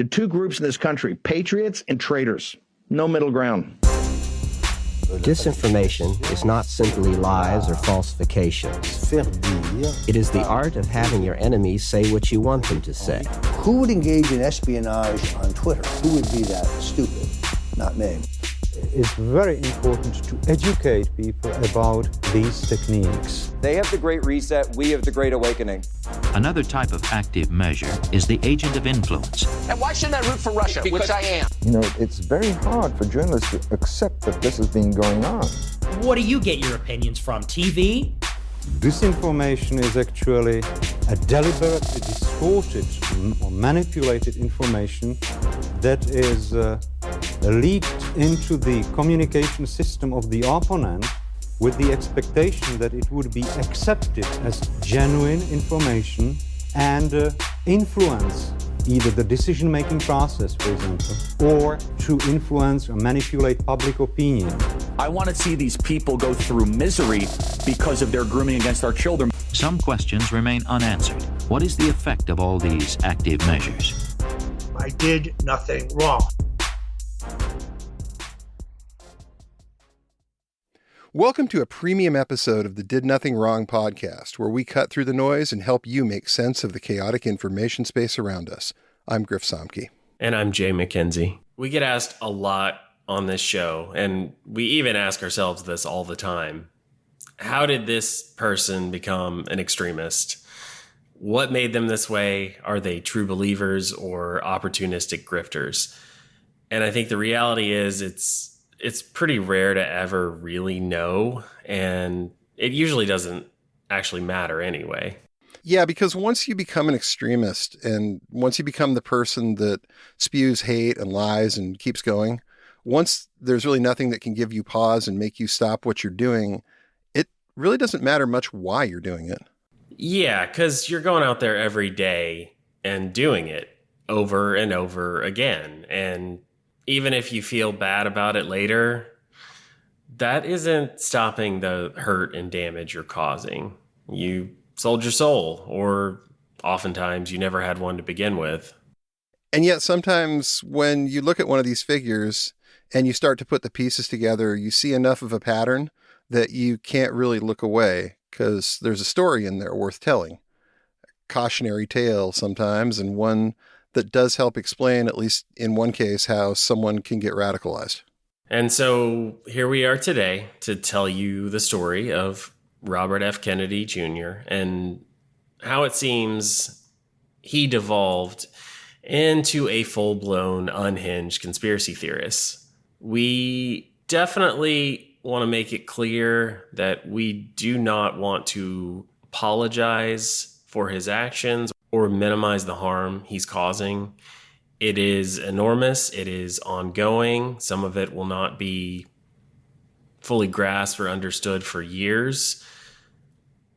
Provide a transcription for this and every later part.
to two groups in this country, patriots and traitors. No middle ground. Disinformation is not simply lies or falsifications. It is the art of having your enemies say what you want them to say. Who would engage in espionage on Twitter? Who would be that stupid? Not me. It's very important to educate people about these techniques. They have the Great Reset, we have the Great Awakening. Another type of active measure is the agent of influence. And why shouldn't I root for Russia, which I am? You know, it's very hard for journalists to accept that this has been going on. What do you get your opinions from? TV? Disinformation is actually a deliberately distorted or manipulated information that is leaked into the communication system of the opponent with the expectation that it would be accepted as genuine information and influence either the decision-making process, for example, or to influence or manipulate public opinion. I want to see these people go through misery because of their grooming against our children. Some questions remain unanswered. What is the effect of all these active measures? I did nothing wrong. Welcome to a premium episode of the Did Nothing Wrong podcast, where we cut through the noise and help you make sense of the chaotic information space around us. I'm Griff Somke. And I'm Jay McKenzie. We get asked a lot on this show, and we even ask ourselves this all the time. How did this person become an extremist? What made them this way? Are they true believers or opportunistic grifters? And I think the reality is it's pretty rare to ever really know, and it usually doesn't actually matter anyway. Yeah, because once you become an extremist and once you become the person that spews hate and lies and keeps going, once there's really nothing that can give you pause and make you stop what you're doing, it really doesn't matter much why you're doing it. Yeah, because you're going out there every day and doing it over and over again. And even if you feel bad about it later, that isn't stopping the hurt and damage you're causing. You sold your soul, or oftentimes you never had one to begin with. And yet sometimes when you look at one of these figures and you start to put the pieces together, you see enough of a pattern that you can't really look away because there's a story in there worth telling. A cautionary tale sometimes, and one that does help explain, at least in one case, how someone can get radicalized. And so here we are today to tell you the story of Robert F. Kennedy Jr. and how it seems he devolved into a full-blown, unhinged conspiracy theorist. We definitely want to make it clear that we do not want to apologize for his actions or minimize the harm he's causing. It is enormous. It is ongoing. Some of it will not be fully grasped or understood for years.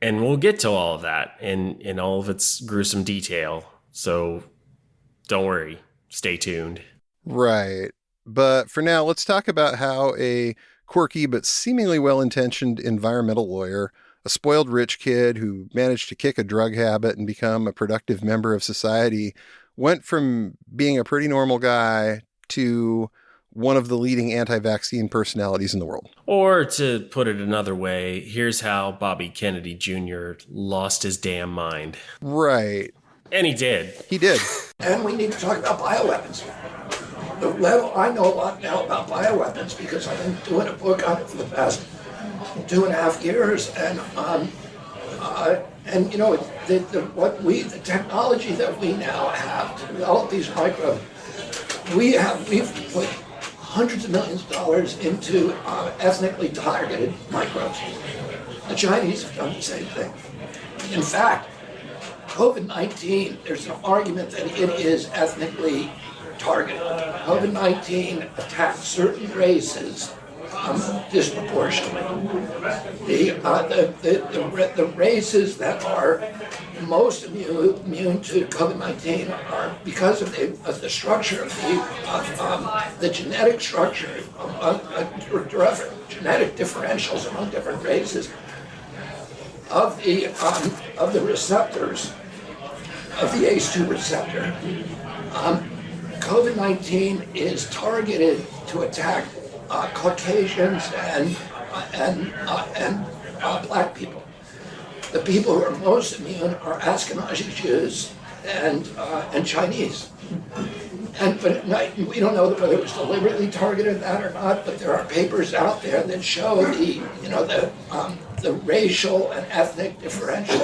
And we'll get to all of that in all of its gruesome detail. So don't worry. Stay tuned. Right. But for now, let's talk about how a quirky but seemingly well-intentioned environmental lawyer, a spoiled rich kid who managed to kick a drug habit and become a productive member of society, went from being a pretty normal guy to one of the leading anti-vaccine personalities in the world. Or to put it another way, here's how Bobby Kennedy Jr. lost his damn mind. Right. And he did. He did. And we need to talk about bioweapons. The level, I know a lot now about bioweapons because I've been doing a book on it for the past 2.5 years, and you know, the technology that we now have to develop these microbes, we've put hundreds of millions of dollars into ethnically targeted microbes. The Chinese have done the same thing. In fact, COVID-19, there's an argument that it is ethnically targeted. COVID-19 attacks certain races disproportionately. The races that are most immune to COVID-19 are because of the structure of the genetic structure of genetic differentials among different races of the receptors of the ACE2 receptor. COVID-19 is targeted to attack Caucasians and black people. The people who are most immune are Ashkenazi Jews and Chinese. But we don't know whether it was deliberately targeted that or not. But there are papers out there that show the racial and ethnic differential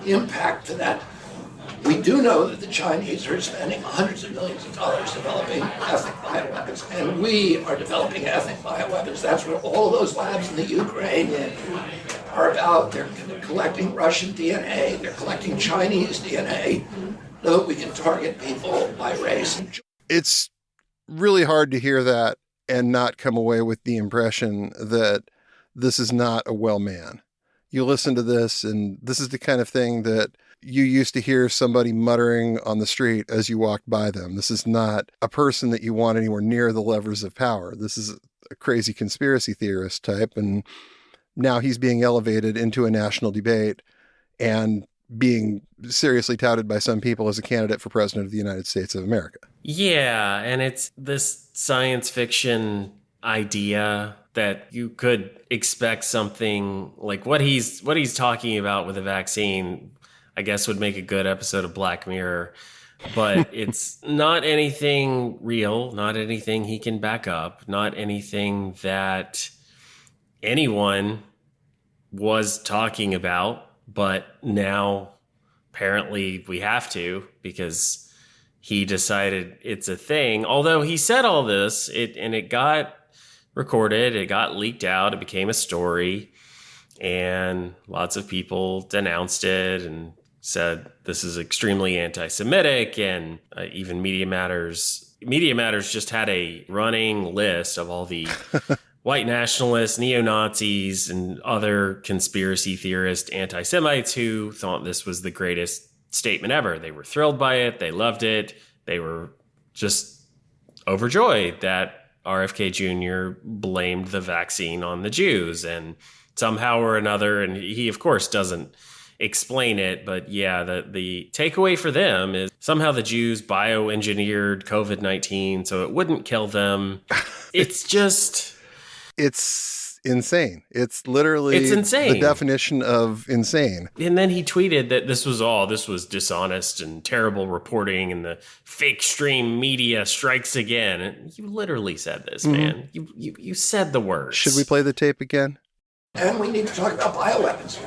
impact to that. We do know that the Chinese are spending hundreds of millions of dollars developing ethnic bioweapons, and we are developing ethnic bioweapons. That's what all of those labs in the Ukraine are about. They're collecting Russian DNA, they're collecting Chinese DNA, so that we can target people by race. It's really hard to hear that and not come away with the impression that this is not a well man. You listen to this, and this is the kind of thing that you used to hear somebody muttering on the street as you walked by them. This is not a person that you want anywhere near the levers of power. This is a crazy conspiracy theorist type, and now he's being elevated into a national debate and being seriously touted by some people as a candidate for president of the United States of America. Yeah, and it's this science fiction idea that you could expect something like what he's talking about with a vaccine, I guess would make a good episode of Black Mirror, but it's not anything real, not anything he can back up, not anything that anyone was talking about, but now apparently we have to because he decided it's a thing. Although he said all this, it got recorded, it got leaked out, it became a story, and lots of people denounced it and said this is extremely anti-Semitic, and even Media Matters just had a running list of all the white nationalists, neo-Nazis, and other conspiracy theorist anti-Semites who thought this was the greatest statement ever. They were thrilled by it. They loved it. They were just overjoyed that RFK Jr. blamed the vaccine on the Jews, and somehow or another, and he of course doesn't explain it, but yeah, the takeaway for them is somehow the Jews bioengineered COVID-19 so it wouldn't kill them. It's just... It's insane. It's literally insane. The definition of insane. And then he tweeted that this was dishonest and terrible reporting and the fake stream media strikes again. And you literally said this, man. You said the words. Should we play the tape again? And we need to talk about bioweapons.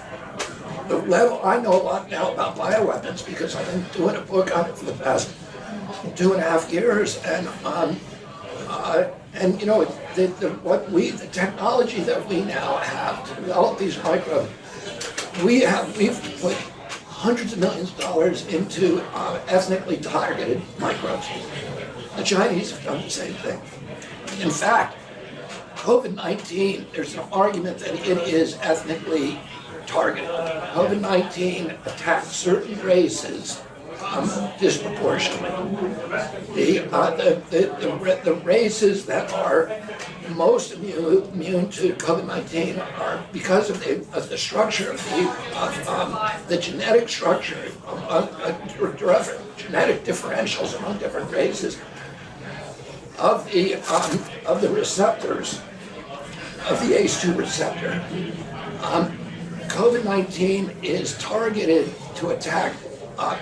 The level, I know a lot now about bioweapons because I've been doing a book on it for the past 2.5 years, and you know, the technology that we now have to develop these microbes, we've put hundreds of millions of dollars into ethnically targeted microbes. The Chinese have done the same thing. In fact, COVID-19, there's an argument that it is ethnically targeted. COVID-19 attacks certain races disproportionately. The races that are most immune to COVID-19 are because of the structure of the genetic structure, genetic differentials among different races of the receptors of the ACE2 receptor. COVID-19 is targeted to attack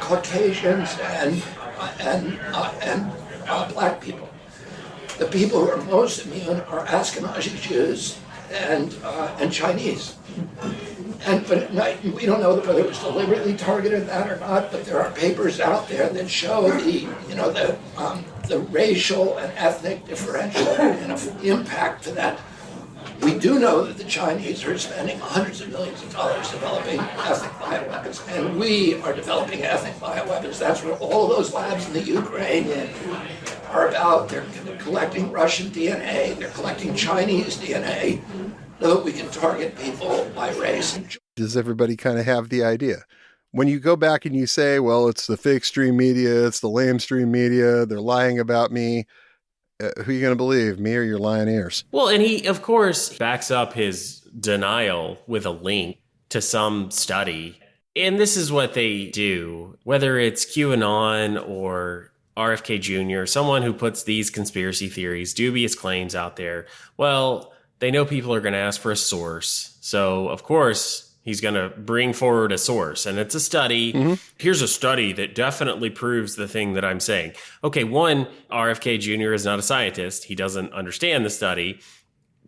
Caucasians and black people. The people who are most immune are Ashkenazi Jews and Chinese. But we don't know whether it was deliberately targeted that or not. But there are papers out there that show the racial and ethnic differential impact to that. We do know that the Chinese are spending hundreds of millions of dollars developing ethnic bioweapons, and we are developing ethnic bioweapons. That's what all of those labs in the Ukraine are about. They're collecting Russian DNA, they're collecting Chinese DNA, so that we can target people by race. Does everybody kind of have the idea? When you go back and you say, well, it's the fake stream media, it's the lame stream media, they're lying about me, who are you going to believe, me or your lying ears? Well, and he, of course, backs up his denial with a link to some study. And this is what they do, whether it's QAnon or RFK Jr., someone who puts these conspiracy theories, dubious claims out there, well, they know people are going to ask for a source. So, of course, he's going to bring forward a source. And it's a study. Here's a study that definitely proves the thing that I'm saying. Okay, one, RFK Jr. is not a scientist. He doesn't understand the study.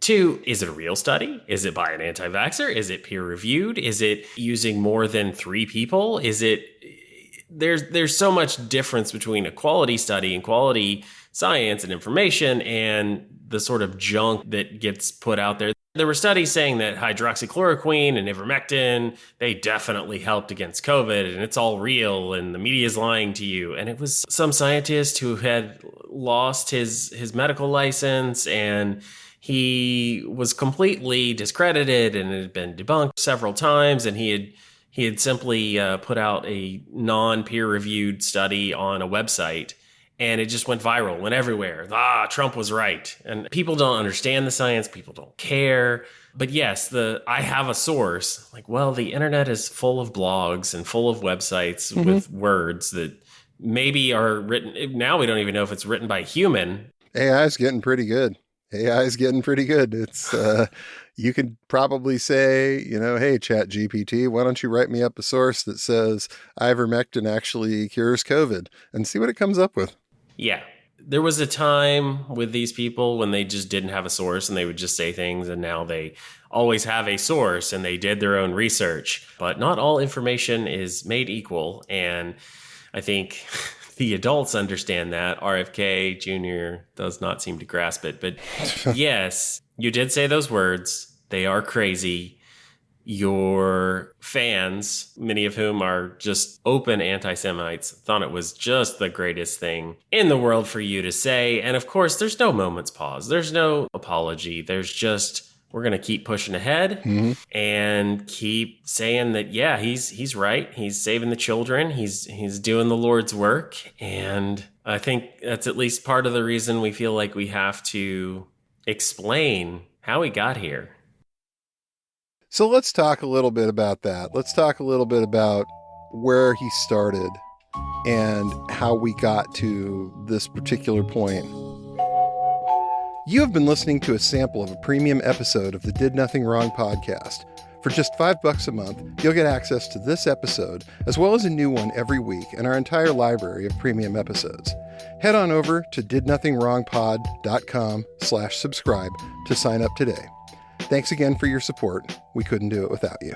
Two, is it a real study? Is it by an anti-vaxxer? Is it peer-reviewed? Is it using more than 3 people? Is it... There's so much difference between a quality study and quality science and information and the sort of junk that gets put out there. There were studies saying that hydroxychloroquine and ivermectin, they definitely helped against COVID, and it's all real, and the media is lying to you. And it was some scientist who had lost his medical license, and he was completely discredited, and it had been debunked several times, and he had simply put out a non-peer-reviewed study on a website, and it just went viral, went everywhere. Trump was right. And people don't understand the science. People don't care. But yes, I have a source. Like, well, the internet is full of blogs and full of websites with words that maybe are written. Now we don't even know if it's written by a human. AI is getting pretty good. It's, you could probably say, hey, Chat GPT, why don't you write me up a source that says ivermectin actually cures COVID, and see what it comes up with. Yeah. There was a time with these people when they just didn't have a source and they would just say things, and now they always have a source and they did their own research. But not all information is made equal, and I think the adults understand that. RFK Jr. does not seem to grasp it. But yes, you did say those words. They are crazy. Your fans, many of whom are just open anti-Semites, thought it was just the greatest thing in the world for you to say. And of course, there's no moment's pause. There's no apology. There's just, we're going to keep pushing ahead and keep saying that, yeah, he's right. He's saving the children. He's doing the Lord's work. And I think that's at least part of the reason we feel like we have to explain how he got here. So let's talk a little bit about that. Let's talk a little bit about where he started and how we got to this particular point. You have been listening to a sample of a premium episode of the Did Nothing Wrong podcast. For just $5 a month, you'll get access to this episode, as well as a new one every week, and our entire library of premium episodes. Head on over to didnothingwrongpod.com/subscribe to sign up today. Thanks again for your support. We couldn't do it without you.